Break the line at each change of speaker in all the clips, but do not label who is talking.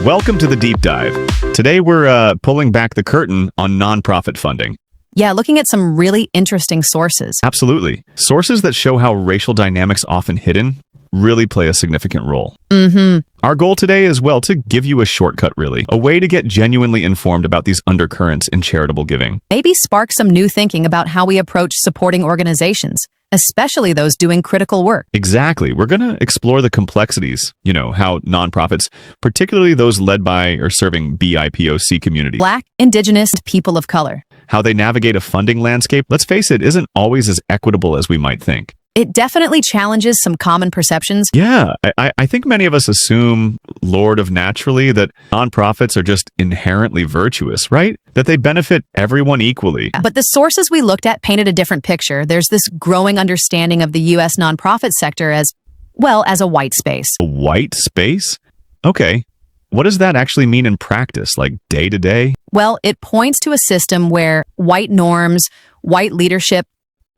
Welcome to the Deep Dive. Today we're pulling back the curtain on nonprofit funding.
Yeah, looking at some really interesting sources.
Absolutely. Sources that show how racial dynamics often hidden really play a significant role. Our goal today is, well, to give you a shortcut, really. A way to get genuinely informed about these undercurrents in charitable giving.
Maybe spark some new thinking about how we approach supporting organizations, especially those doing critical work.
Exactly. We're going to explore the complexities, how nonprofits, particularly those led by or serving BIPOC community,
Black, Indigenous, and people of color.
How they navigate a funding landscape, let's face it, isn't always as equitable as we might think.
It definitely challenges some common perceptions.
Yeah, I think many of us assume, Lord of naturally, that nonprofits are just inherently virtuous, right? That they benefit everyone equally.
But the sources we looked at painted a different picture. There's this growing understanding of the U.S. nonprofit sector as a white space.
A white space? Okay. What does that actually mean in practice, like day to day?
Well, it points to a system where white norms, white leadership,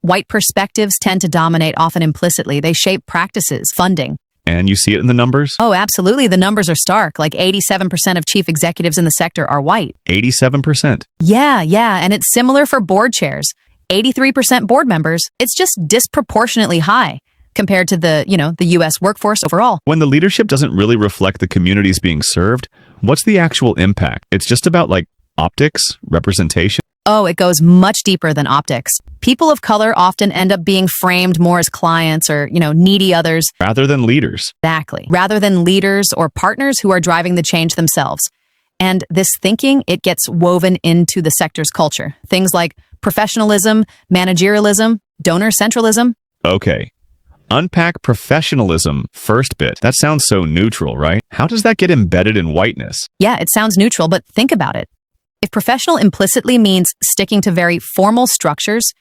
white perspectives tend to dominate, often implicitly. They shape practices, funding.
And you see it in the numbers?
Oh, absolutely. The numbers are stark. Like 87% of chief executives in the sector are white.
87%?
Yeah. And it's similar for board chairs. 83% board members. It's just disproportionately high compared to the U.S. workforce overall.
When the leadership doesn't really reflect the communities being served, what's the actual impact? It's just about optics, representation?
Oh, it goes much deeper than optics. People of color often end up being framed more as clients or, needy others.
Rather than leaders.
Exactly. Rather than leaders or partners who are driving the change themselves. And this thinking, it gets woven into the sector's culture. Things like professionalism, managerialism, donor centralism.
Okay. Unpack professionalism first bit. That sounds so neutral, right? How does that get embedded in whiteness?
Yeah, it sounds neutral, but think about it. If professional implicitly means sticking to very formal structures,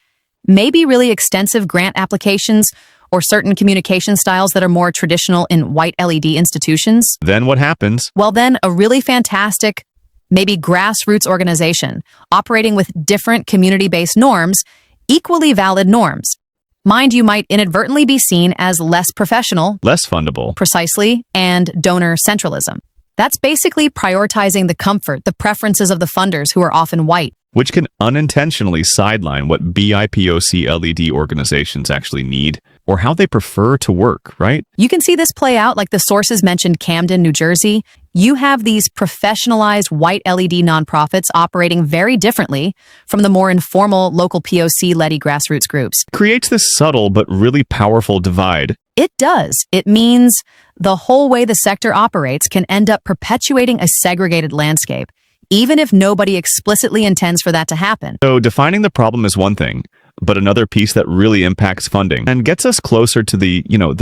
maybe really extensive grant applications, or certain communication styles that are more traditional in white LED institutions.
Then what happens?
Well, then a really fantastic, maybe grassroots organization operating with different community-based norms, equally valid norms. Mind you might inadvertently be seen as less professional,
less fundable,
precisely, and donor centralism. That's basically prioritizing the comfort, the preferences of the funders who are often white.
Which can unintentionally sideline what BIPOC LED organizations actually need or how they prefer to work, right?
You can see this play out like the sources mentioned Camden, New Jersey. You have these professionalized white LED nonprofits operating very differently from the more informal local POC-led grassroots groups.
Creates this subtle but really powerful divide.
It does. It means the whole way the sector operates can end up perpetuating a segregated landscape, even if nobody explicitly intends for that to happen.
So defining the problem is one thing, but another piece that really impacts funding and gets us closer to the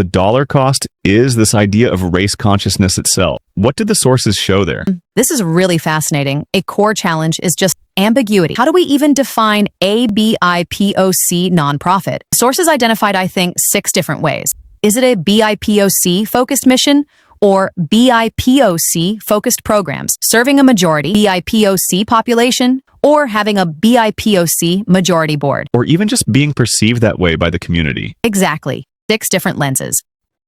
dollar cost is this idea of race consciousness itself. What did the sources show there?
This is really fascinating. A core challenge is just ambiguity. How do we even define a BIPOC nonprofit? Sources identified, I think, 6 different ways. Is it a BIPOC-focused mission or BIPOC-focused programs, serving a majority BIPOC population, or having a BIPOC majority board?
Or even just being perceived that way by the community?
Exactly. 6 different lenses.